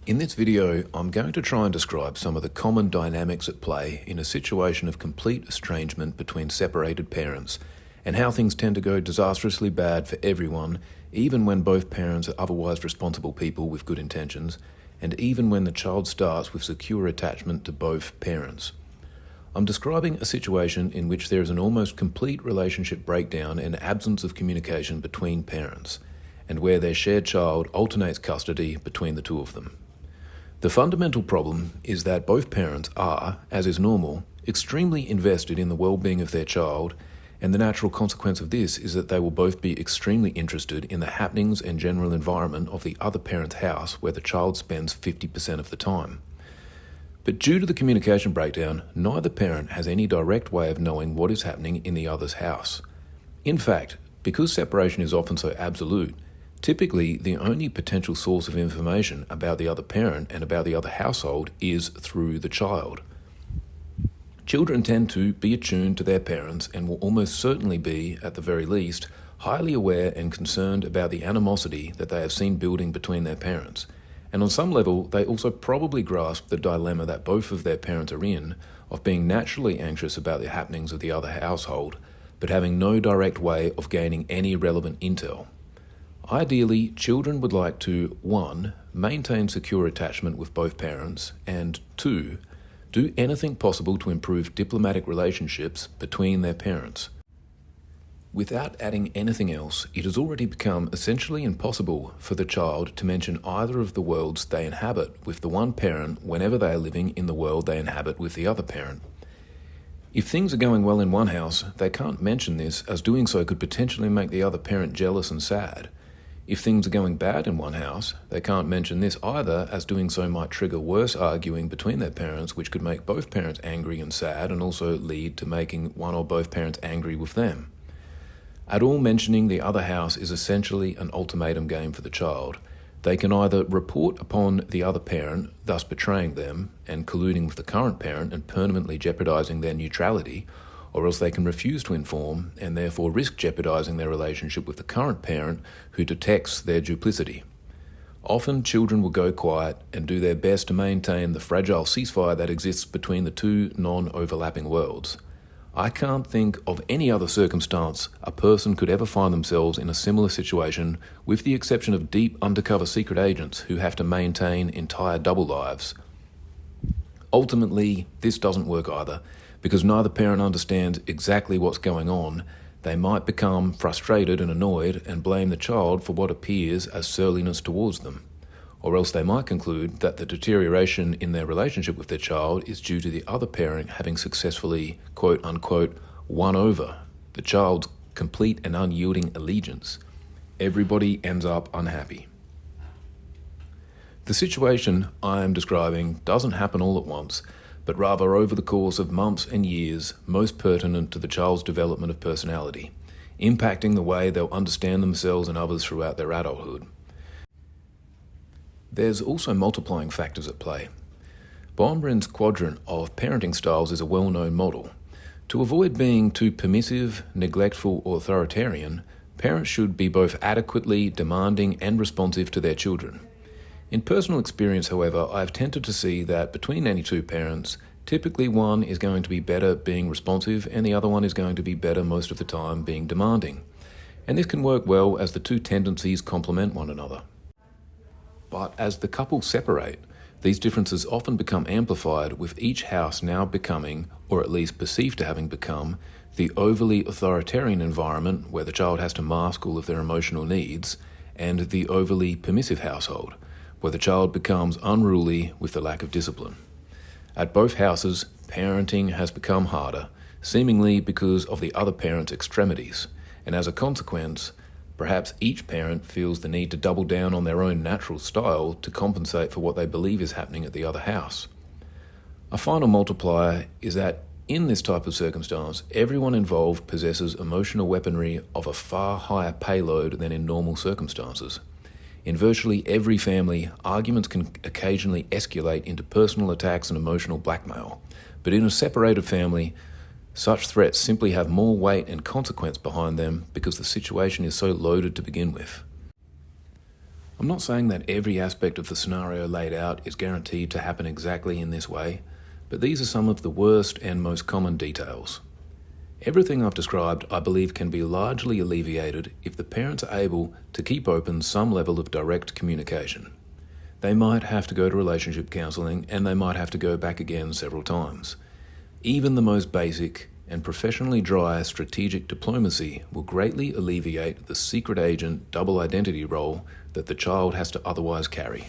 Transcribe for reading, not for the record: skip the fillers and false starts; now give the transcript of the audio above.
In this video, I'm going to try and describe some of the common dynamics at play in a situation of complete estrangement between separated parents, and how things tend to go disastrously bad for everyone, even when both parents are otherwise responsible people with good intentions, and even when the child starts with secure attachment to both parents. I'm describing a situation in which there is an almost complete relationship breakdown and absence of communication between parents, and where their shared child alternates custody between the two of them. The fundamental problem is that both parents are, as is normal, extremely invested in the well-being of their child, and the natural consequence of this is that they will both be extremely interested in the happenings and general environment of the other parent's house where the child spends 50% of the time. But due to the communication breakdown, neither parent has any direct way of knowing what is happening in the other's house. In fact, because separation is often so absolute, typically, the only potential source of information about the other parent and about the other household is through the child. Children tend to be attuned to their parents and will almost certainly be, at the very least, highly aware and concerned about the animosity that they have seen building between their parents. And on some level, they also probably grasp the dilemma that both of their parents are in, of being naturally anxious about the happenings of the other household, but having no direct way of gaining any relevant intel. Ideally, children would like to 1. Maintain secure attachment with both parents, and 2. Do anything possible to improve diplomatic relationships between their parents. Without adding anything else, it has already become essentially impossible for the child to mention either of the worlds they inhabit with the one parent whenever they are living in the world they inhabit with the other parent. If things are going well in one house, they can't mention this, as doing so could potentially make the other parent jealous and sad. If things are going bad in one house, they can't mention this either, as doing so might trigger worse arguing between their parents, which could make both parents angry and sad and also lead to making one or both parents angry with them. At all, mentioning the other house is essentially an ultimatum game for the child. They can either report upon the other parent, thus betraying them and colluding with the current parent and permanently jeopardizing their neutrality, or else they can refuse to inform and therefore risk jeopardizing their relationship with the current parent who detects their duplicity. Often children will go quiet and do their best to maintain the fragile ceasefire that exists between the two non-overlapping worlds. I can't think of any other circumstance a person could ever find themselves in a similar situation, with the exception of deep undercover secret agents who have to maintain entire double lives. Ultimately, this doesn't work either, because neither parent understands exactly what's going on. They might become frustrated and annoyed and blame the child for what appears as surliness towards them. Or else they might conclude that the deterioration in their relationship with their child is due to the other parent having successfully, quote-unquote, won over the child's complete and unyielding allegiance. Everybody ends up unhappy. The situation I am describing doesn't happen all at once, but rather over the course of months and years, most pertinent to the child's development of personality, impacting the way they'll understand themselves and others throughout their adulthood. There's also multiplying factors at play. Baumrinn's quadrant of parenting styles is a well-known model. To avoid being too permissive, neglectful, or authoritarian, parents should be both adequately demanding and responsive to their children. In personal experience, however, I've tended to see that between any two parents, typically one is going to be better being responsive and the other one is going to be better most of the time being demanding. And this can work well as the two tendencies complement one another. But as the couple separate, these differences often become amplified, with each house now becoming, or at least perceived to having become, the overly authoritarian environment where the child has to mask all of their emotional needs, and the overly permissive household, where the child becomes unruly with the lack of discipline. At both houses, parenting has become harder, seemingly because of the other parent's extremities, and as a consequence, perhaps each parent feels the need to double down on their own natural style to compensate for what they believe is happening at the other house. A final multiplier is that in this type of circumstance, everyone involved possesses emotional weaponry of a far higher payload than in normal circumstances. In virtually every family, arguments can occasionally escalate into personal attacks and emotional blackmail. But in a separated family, such threats simply have more weight and consequence behind them because the situation is so loaded to begin with. I'm not saying that every aspect of the scenario laid out is guaranteed to happen exactly in this way, but these are some of the worst and most common details. Everything I've described, I believe, can be largely alleviated if the parents are able to keep open some level of direct communication. They might have to go to relationship counselling, and they might have to go back again several times. Even the most basic and professionally dry strategic diplomacy will greatly alleviate the secret agent double identity role that the child has to otherwise carry.